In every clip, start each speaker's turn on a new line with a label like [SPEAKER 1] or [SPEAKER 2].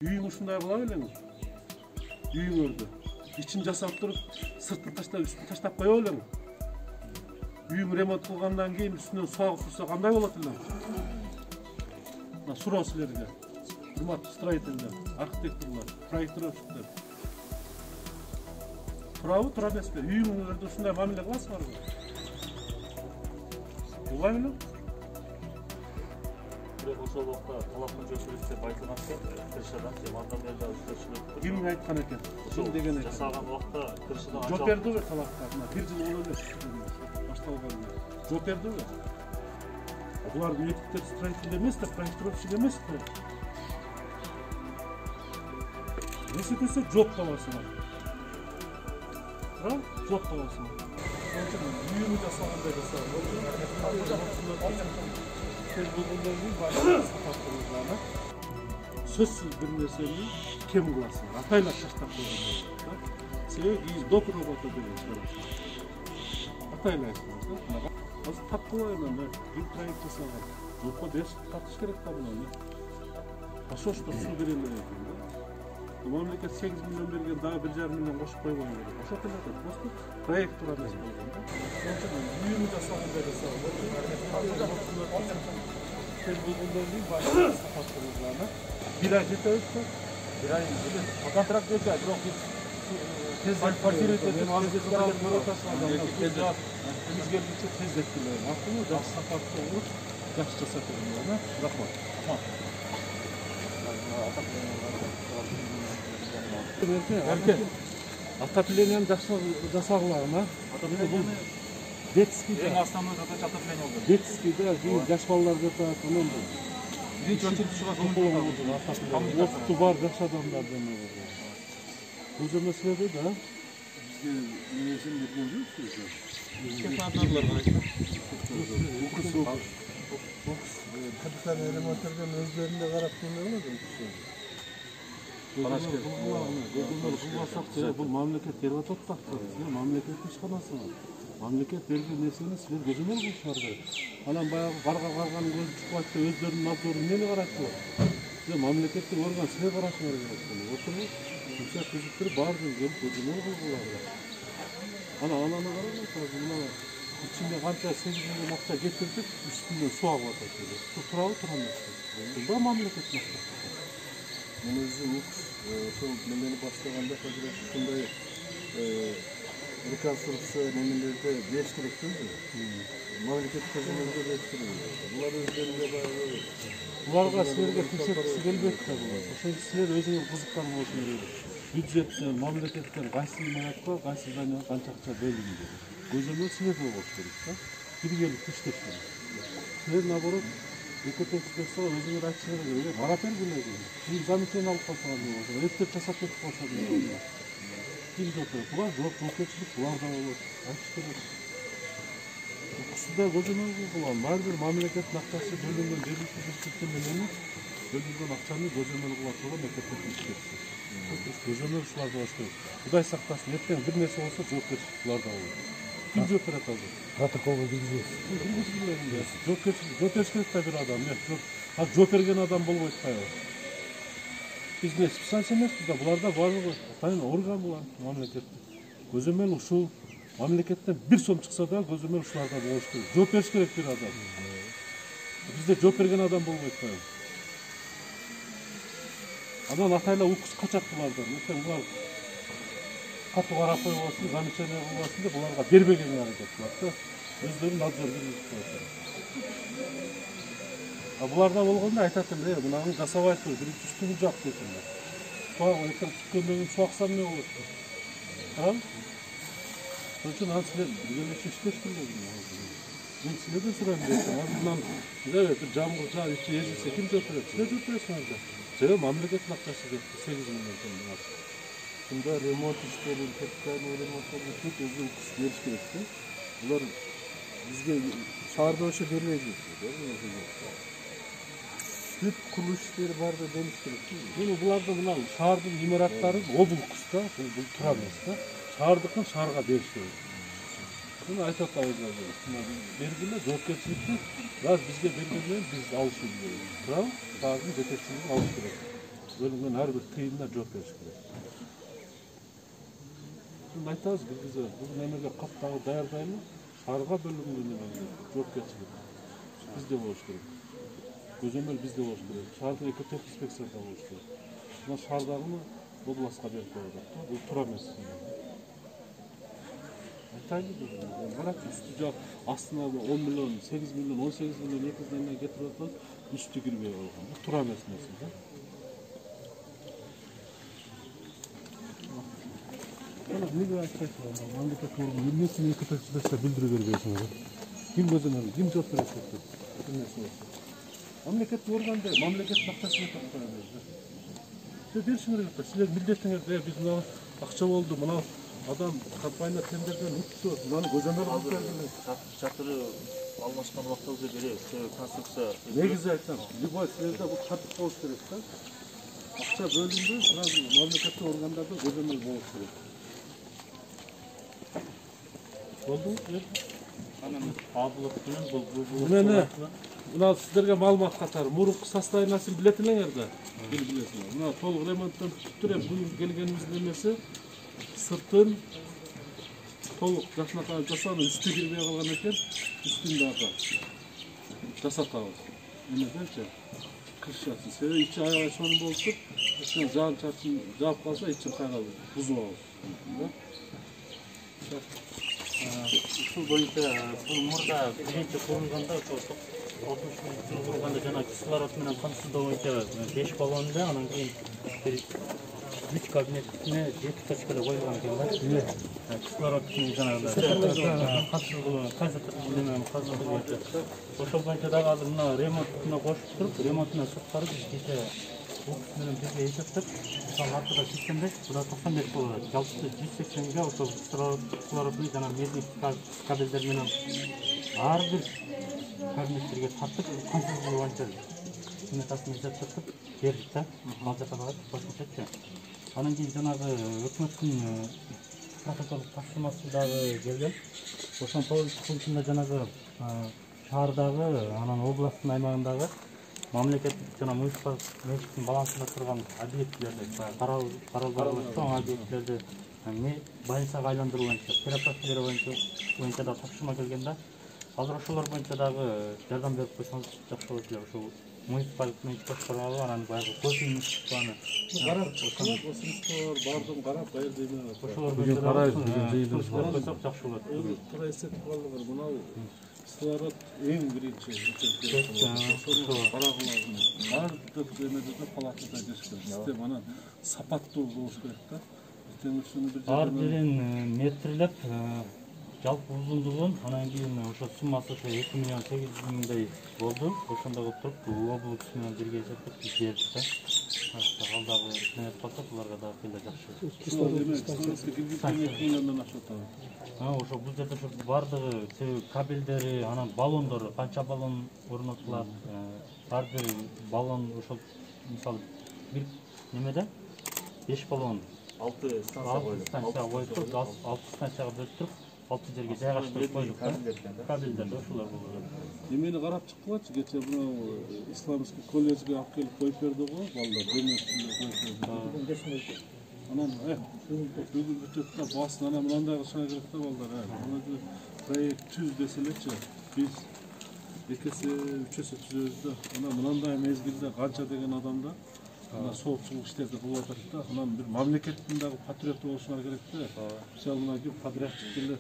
[SPEAKER 1] Үйün ушундай кыла белеңиz. Үйүңөрдү ичин жасап туруп, сыртын таштап, үстүн таштап кое белеңиз. Үйүң ремонт кылгандан кийин үстүнөн суу агып турса кандай болот эле? Мына суроо силерге. Урматтуу строительдер, архитекторлор, проектировщиктер. Туурабы, туура эмеспи? Үйүңөрдү ушундай мамиле кыласызбарбы? Булбай белем?
[SPEAKER 2] Ошол убакта талаптын жөнөтүлүп айтылган крышадан жамандан бери үстөчүлүп.
[SPEAKER 1] Ким айткан экен? Ким деген экен?
[SPEAKER 2] Жасаган убакта крышадан
[SPEAKER 1] жооп бердиби талапка? Мына бир жыл болду эле башталганына. Жооп бердиби? Булардын этиктер строитель эмес да, проектировщик эмес да. Несі көсе жоқ табасыңар. Жоқ табасыңар. Үйімі жасағандай жасағандай. Сіз бұлғындан кейін барлығы сапаттырыңызларына. Сөзсіз бір нәрсені кем қыласыңар. Атайлап таштап қойған. Себебі доп робота деген. Атайлайсыңыз. Аз тапқылайын, бір проект жасаған. Жоққа дес қатыш керек табынан. Ашо что су беремін екен. Мамлекет 8 миллион берген, daha 1,5 миллион қосып қойған керек. Ошо келеді. Просто проект тура эмес болгон да. Үйүмү жасагандай жасаган. Сез болгондон кийин баары сапаттырыңызларына. Бир ай жетебиз да? Бир ай жетет. Контракт жетет, бирок тез квартира эмизгелгиче тездеттилер. Акылуу жакшы сапаттуу болуп, жакшы жасап бериңер. Рахмат. Erken. Отоплением жасағылар ма? Детский.
[SPEAKER 2] Ең основной задача отопление oldu.
[SPEAKER 1] Детский да, жаш балалар жатат, анан да.
[SPEAKER 2] Биринчи очередь ушуга көңүл бурулду.
[SPEAKER 1] Опту бар жаш адамдардан. Бул жерде силерде да? Бизге несин берген жоксуз?
[SPEAKER 2] Технологияларга
[SPEAKER 3] Кыргызстан ремонттерден өздөрүндө карап келе
[SPEAKER 1] Бұл мамлекет беріп атат да, мамлекеттің ишканасы бар. Мамлекет берген нерсени силер көзөмөл кылышыңар керек. Анан баягы карганын көзү чыкпай атса өздөрүнүн надзорун эмне карайт? Мамлекеттик орган силер карашыңар керек. Отурбу, мынча түзүктүрүп баардыгын келип көзөмөл кылгыла. Ананы караңыз, мына içinde kança 8 milyon akça getirdik, üstünden su agıp atат. Туурабы, туура эмеспи? Бул да мамлекет максаты.
[SPEAKER 3] Негизи УКС ошол немени баштаганда азыр ушундай реконструкция немелерди бериш керек дейби? Мамлекеттик көзөмөлгө бериш керек. Булар өздөрүнө баягы
[SPEAKER 1] Буларга силерге текшерткиси келбейт да булар. Ошол силер өзүңөр кызыккан болуш керек. Бюджеттен, мамлекеттен кайсы имаратка, кайсы зданияга канча акча бөлүнүп жатат. Көзөмөл силерде болуш керек да. Биргеликте иштеш керек. Силер наоборот экотехникасы өзүңөр айтышыңар керек. Бара бергиле. Бул замечание алып калсаңар болот. Реттеп жасап кетип калса болот. Ким жооп? Булар жоопкерчилик буларда болот. Айтыш керек. Уксуда көзөмөл кылган, баары бир мамлекеттин акчасы бөлүнгөн жергиликтүү менен бөлүнгөн акчаны көзөмөл кыла турган мектепте иштешти. Көзөмөл ушуларда болуш керек. Кудай сактасын, эртең бир нерсе болсо жоопкерчилик буларда болот. Ким жооп берет азыр?
[SPEAKER 3] протоколго киргизет.
[SPEAKER 1] Жооп бериш керек да бир адам. Жооп берген адам болбойт кайбы. Биз не специалист эмеспиз да, буларда баардыгы атайын орган булар, мамлекеттик. Көзөмөл ушул мамлекеттен 1 сом чыкса да көзөмөл ушуларда болуш керек. Жооп бериш керек бир адам. Бизде жооп берген адам болбойт кайбы. Анан атайла укус качат булардан. Булар катуу карап койбосун, замечание кылбасын деп буларга бербегенге аракет кылат да. Өздөрүн надзор жүргүзүп коет. Буларда болгондо айтатын, мынаны жасабай тур, бир үстүнү жак дейт. Суу экен түшкөндөн кийин суу акса эмне болот? Ошон үчүн ал силер биргелешип иштеш керек. Мен силерден сурайм дейм. Азырынан бир жамгыр жаап ичи эзилсе ким жооп берет? Силер жооп бересиңер да. Же мамлекеттин акчасы кетти 8 миллион сом.
[SPEAKER 3] Ушунда ремонт иштерин, капитальный ремонтторду көп өзү укс бериш керек да. Булар бизге шаарда ошо бербейт. Бүт курулуш иштери баарда бериш керек.
[SPEAKER 1] Буларды мына шаардын имараттары облукс да, бул туура эмес да. Шаардыкын шаарга бериш керек. Bunu айтып атабыз. Бергиле жоопкерчиликти бизге бергенде биз алышыбыз керек. Туурабы? Шаардын жетекчилигин алыш керек. bölünген her bir tıyımına жооп бериш керек. Şimdi айтабыз биз бул немеге каттагы даярдайлы шаарга бөлүнгөн жоопкерчилик бизде болуш керек. Көзөмөл бизде болуш керек. Шаардык экотех инспекцияда болуш керек. Мына шаардагыны областка берип коюлат. Бул туура эмес. Айтайлы карачы үстү жаап астына 10 миллион, 8 миллион, 18 миллион 200 миллион кетирип атат. Üstü girmeye olgan. Bu tura meselesi. Bana ne kadar arkadaşlar var. Mamleket organı. Milletini ekotextiliste bildiri vermiyorsunuz. Kim gözünür, kim çok verecektir. Mamleket organda, mamleket baktasını taktarıyoruz. Size bir şunu yok da, sizler milletiniz de biz buna akça oldu, buna adam kampanya tenderden uçtu, bunları gözlemler alıp verdiler.
[SPEAKER 2] Çatırı almışkan vaxtımızda beri konstruksiya.
[SPEAKER 1] Ne güzel aytam. Любой sizlerde bu katıp boğuş gerek de. Akça bölündü, biraz mamleketli organlarda gözlemler boğuş gerek. Oldu mu? Mene, buna sizlerge malumat katar. Muruk sostoynaсын biletilengerde. Bilesiniz. Buna толық ремонттан tutturep bugün gelgenimizin demesi sırtın толық жасына жасаны üstü girmeye kalgan eken üstünde aka. Жасатабыз. Emezdençe kış yatsın. Sebebi içi ayağa şonun bolsup, üstüne жан çarçın жаап kalsa için kaynalı buzul ağız.
[SPEAKER 2] Ушул боюнча бул мурда биринчи курулганда ошо 60 жыл курулганда жана кислород менен камсыздоо боюнча 5 баллонда анан кийин бир 3 кабинетине 7 точка эле коюлган экен да. Кислород жанагы камсыздоо боюнча ошол боюнча дагы азыр мына ремонтуна кошуп туруп, ремонтуна сырткары биз кече окус менен бирге эсептеп, мисалы артыда 85, буда 95 болот. Жалпысы 180ге ошол кислороддун жана медный кабелдер менен ар бир кабинеттерге тартып, камсыздоо боюнча сметасын эсептеп бердик да. Ал жака барып кошумчачы. Анан кийин жанагы өкмөттүн протоколдук тапшырмасы дагы келген. Ошон пунктунда жанагы шаардагы, анан областтын аймагындагы мамлекеттик жана муниципалдык менчиктин балансында турган объектилерди каралып чоң объектилерди больницага айландыруу боюнча, терапевтилер боюнча да тапшырма келген да. Азыр ошолор боюнча дагы жардам берип койсоңуз жакшы болот эле. Ошол муниципалдык менчик башкармагы анан баягы космостуктаны
[SPEAKER 1] Карап, космостор бардым карап, кайерде эмне бар.
[SPEAKER 2] ошолор боюнча койсок жакшы болот.
[SPEAKER 1] Туура эсептеп калдыңар. Мына кислород эң биринчи ошону карагыларын баардык эмедеде палатада жеш керек. Систем анан сапаттуу болуш керек да.
[SPEAKER 2] Ар бирин метрлеп жалпы узундугун анан кийин ошо суммасы 2 миллион 800 миңдей болду. Ошондогу туруп область менен бирге эсептеп бердик да. Ал дагы эмес болсо буларга дагы кыйла жакшы. Ошо бул жерде бардыгы кабелдери, анан баллондору, канча баллон орнотулат, ар бир баллон ошол мисалы бир немеде 5 баллон 6 станция коюп, 6 станцияга бөлүп туруп, 6 жерге жайгаштырып коюлуп кабелдер ошолор болот.
[SPEAKER 1] Эмени карап чыккылачы, кече мына исламский колледжге алып келип коюп берди го, балдар анан бүгүн бүтөт да басын анан мындай кылышыңа керек да балдар. Анан проект түз деселечи, биз экесе, үчөсү түзөбүз да. Анан мындай мезгилде канча деген адамдар ана соолчулук иштерди кылып атат да. Анан бир мамлекеттин дагы патриоты болушуна керек да. Мисалы мына патриоттук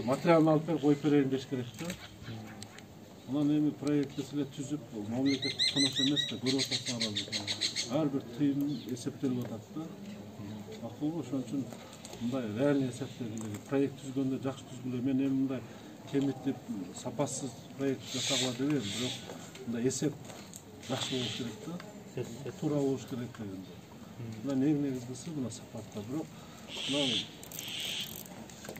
[SPEAKER 1] материалын алып берип коюп берейин деш керек да. Анан эми проект деселе түзүп, мамлекеттик конок эмес да, көрүп атасыңар. Ар бир тыйым эсептелип атат да. Акылбы, ошон үчүн мындай реальный эсептегиле проект түзгөндө жакшы түзгүлө. Мен эми мындай кемиттеп сапасыз проект жасагыла дебейм, бирок мындай эсеп жакшы болуш керек да. Туура болуш керек дегенде. Мына эң негизгиси мына сапатта. Бирок мына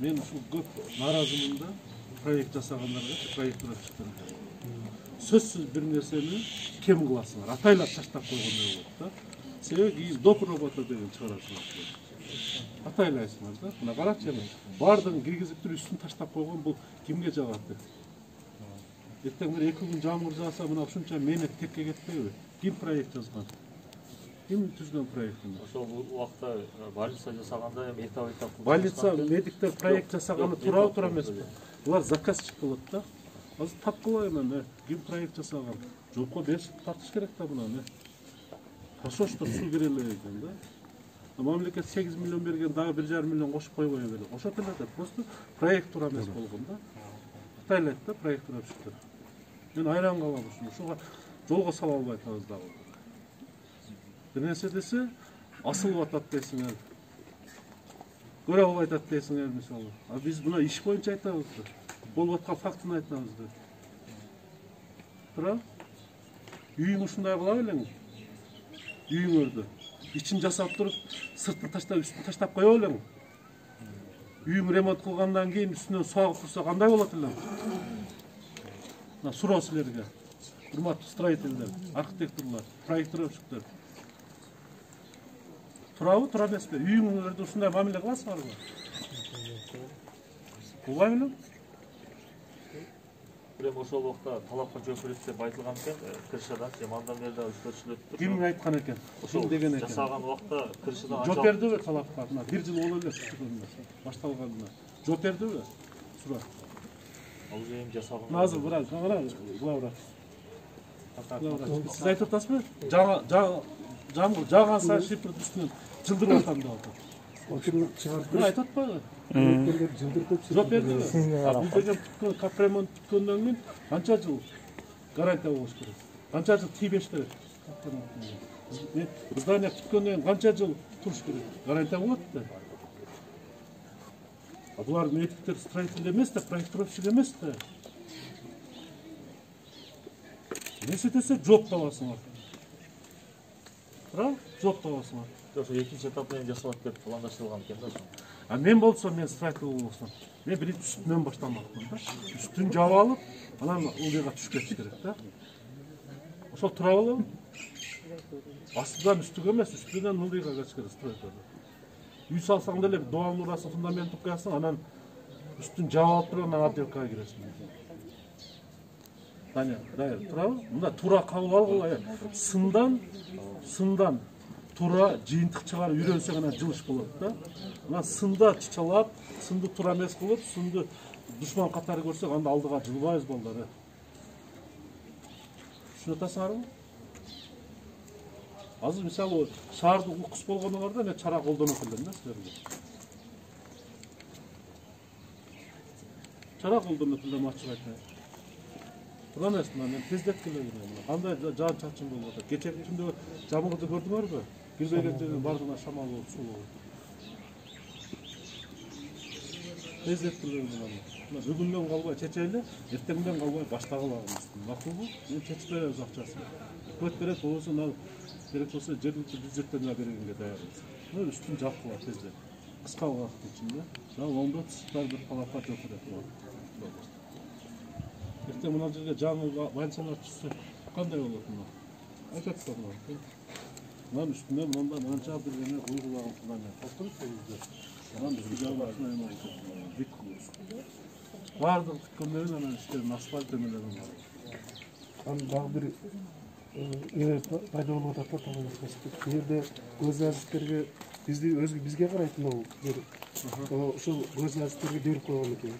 [SPEAKER 1] мен ушул көп нааразымын да проект жасагандарга, проект чыктырып. Сөзсүз бир нерсени кем кыласыңар, атайлап таштап койгондой болот да. Себеби кийин доп робота деген чыгарасыңар. Атайлайсыңар да. Мына карачы эми баардыгын киргизип туруп үстүн таштап койгон бул кимге жагат деп. Эртең бир 2 күн жамгыр жааса мына ушунча мeenет текке кетпейби? Ким проект жазган? Ким түзгөн проектini?
[SPEAKER 2] Ошол убакта больница жасаганда эми этап
[SPEAKER 1] Больница медиктер проект жасаганы туурабы туура эмеспи? Булар заказчик болот да. Азыр тап кылайын ким проект жасаган? Жоопко беришип тартыш керек да муну. Пошошто суу бере элек экен да. Мамлекет 8 миллион берген, дагы 1,5 миллион кошуп койбой эле. Ошол эле да, просто проект туура эмес болгон да. Кытайлайт да проект туура түшүптүр. Мен айран калам ушуга жолго сала албай атабыз дагы. Бир нерсе десе, асылып атат дейсиңер. Көрө албай атат дейсиңер мисалы. А биз мына иш боюнча айтабыз да. Болуп аткан фактыны айтабыз да. Туура? Үйүң ушундай кыла белең. Үйүңөрдү ичин жасап туруп, сыртын таштап, үстүн таштап кое белең. Үйүң ремонт кылгандан кийин үстүнөн суу агып турса кандай болот эле? Мына суроо силерге. Урматтуу строительдер, архитекторлор, проектировщиктер. Турабы, тура эмеспи? Үйүңөрдү ушундай мамиле кыласыңарбы? Кылбай белем?
[SPEAKER 2] Прям ошол убакта талапка жооп берет деп айтылган экен, крышадан же андан бери да үстөчүлөп.
[SPEAKER 1] Ким айткан экен? Ошол деген экен.
[SPEAKER 2] Жасаган убакта крышадан
[SPEAKER 1] жооп бердиби талапка? Мына 1 жыл боло элек башталганына. Жооп бердиби? Сура.
[SPEAKER 2] Ал уже эми жасаган.
[SPEAKER 1] Азыр бираз, була. Сиз айтып атасызбы? Жаган сайын шипрди үстүнөн жылдырып атам деп атат.
[SPEAKER 3] Ошону чыгарып
[SPEAKER 1] Айтып атпайбы?
[SPEAKER 3] жылдыртып
[SPEAKER 1] Жооп бердиби? Бул деген бүткөн капремонт бүткөндөн кийин канча жыл гарантия болуш керек? Канча жыл тийбеш керек? Здание бүткөндөн кийин канча жыл туруш керек? Гарантия болот да. А булар медиктер строитель эмес да, проектировщик эмес да. Нерсе десе жооп табасыңар. Туура? Жооп табасыңар.
[SPEAKER 2] Ошо экинчи этап менен жасалат деп пландаштырылган экен да.
[SPEAKER 1] А мен болсом, мен строитель болсом, мен биринчи үстүнөн баштамакмын да. Үстүн жаап алып, анан ылдыйга түшүп кетиш керек да. Ошол тура болобу? Астыдан үстүгө эмес, үстүнөн ылдыйга кетиш керек строитель. Үй салсаң деле дуалын урасың, фундаментин куясың, анан үстүн жаап алып туруп, анан отделкага киресиң. Таня, дайыр, турабы? Мында тура кабыл алгыла. Сындан тура жыйынтык чыгарып үйрөнсөң анан жылыш болот да. Анан сында чычалап, сынды тура эмес кылып, сынды душман катары көрсөк, анда алдыга жылбайбыз балдар. Түшүнүп атасыңарбы? Азыр мисалы шаарды укус болгонуңарда мен чара колдонот элем да силерге. Чара колдонот элем ачык айтайын. Тура эмес, мен тездетип элем. Кандай жаан чачын болуп атат. Кечеги түндө жамылды көрдүңөрбү? Кирбеген жерден бардыгына шамал болуп суу болуп. Тездетип элем мына. Бүгүндөн калбай чечели, эртеңден калбай баштагыла. Макулбу? Мен чечип беребиз акчасын. Көт берет болсун, керек болсо жергиликтүү бюджеттен да бергенге даярбыз. Мына үстүн жапкыла тездет. Кыска убакыттын ичинде. Жана оңдо тышкар бир талапка жооп берет. Эртең мына жерге жаңы больницалар түшсө кандай болот мына? Айтат да мына. Мынан үстүнө мындан анча биргене уйгулаган фундамент. Токтойсуздар. Анан бизге жабылышына эмне бит кылабыз. Бардык түккөндөрүн анан иштерин асфальт эмелерин бар.
[SPEAKER 3] Анан дагы бир пайда болуп атат да. Бул жерде көз азиттерге бизге карайт мына ошол көз азиттерге берип койгон экен.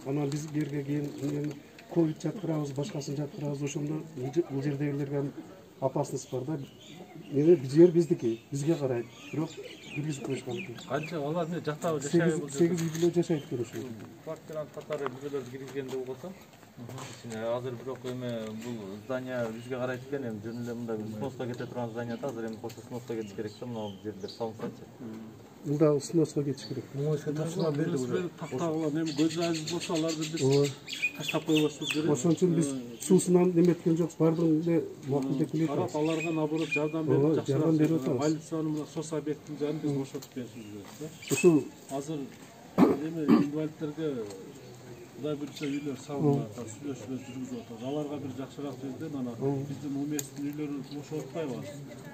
[SPEAKER 3] Анан биз жерге кийин ковид жаткырабыз, башкасын жаткырабыз, ошондо бул жердегилерге опасность бар да. Жер биздики, бизге карайт. Бирок киргизип коюшкан экен.
[SPEAKER 1] Канча алар эмне жатабы жашайбы?
[SPEAKER 3] 8 үй бүлө жашайт экен ошол.
[SPEAKER 2] Квартирант катары бүлөлөрдү киргизгенде болсо, азыр бирок эми бул здание бизге карайт экен, эми жөн эле мындай сноска кете турган здание да, азыр эми кошо сноска кетиш керек да, мына жерлер салынсачы.
[SPEAKER 3] Мында сноска кетиш керек.
[SPEAKER 1] Тапшырма берди буга. Тактагыла эми көз азиз болсо аларды биз таштап койбошубуз керек.
[SPEAKER 3] Ошон үчүн биз суусунан неметкен жокпуз, бардыгын эле макул деп билет.
[SPEAKER 1] Карап аларга наоборот жардам берип жакшыраак. Больницанын мына сос объектин жанын биз бошотуп беришибиз керек да.
[SPEAKER 3] Ушул
[SPEAKER 1] Азыр эми инвалидтерге Кудай буйрса үйлөр салынып атат, сүйлөшүүлөр жүргүзүп атат. Аларга бир жакшыраак жерден анан биздин уместный үйлөрү бошоп атпайбы?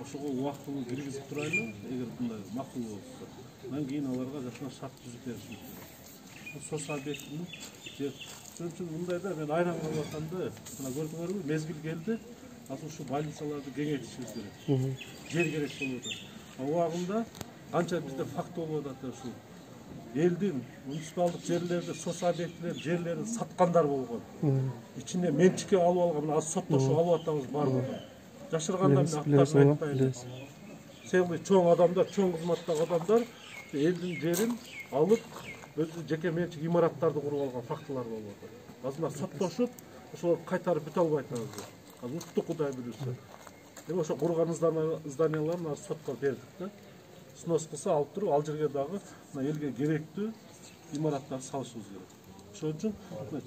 [SPEAKER 1] Ошого убактылуу киргизип турайлы, эгер мындай макул болсо. Андан кийин аларга жакшыраак шарт түзүп беришибиз керек. Бул сос объектинин ошон үчүн мындай да мен айран калып атам да. Мына көрдүңөрбү? Мезгил келди. азыр ушу больницаларды кеңейтишибиз керек. Жер керек болуп атат. Убагында канча бизде факт болуп атат ушул элдин муниципалдык жерлерди, сос объектилер жерлерин саткандар болгон. Ичинде менчикке алып алган, мына азыр соттошуп алып атабыз бар. Жашырганда мен аттарын айтпайм. Сыйлы чоң адамдар, чоң кызматтагы адамдар элдин жерин алып, өзү жеке менчик имараттарды куруп алган фактылар болуп атат. Азыр соттошуп, ошол кайтарып бүтө албай атабыз. Азыр уктук Кудай буюрса. Эми ошо курган зданияларын азыр сотко бердик да. Снос кылса алып туруп, ал жерге дагы мына элге керектүү имараттарды салышыбыз керек. Ошон үчүн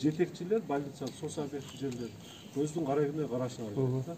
[SPEAKER 1] жетекчилер больница, сос объекти жерлер көздүн карайгындай карашыбыз керек да.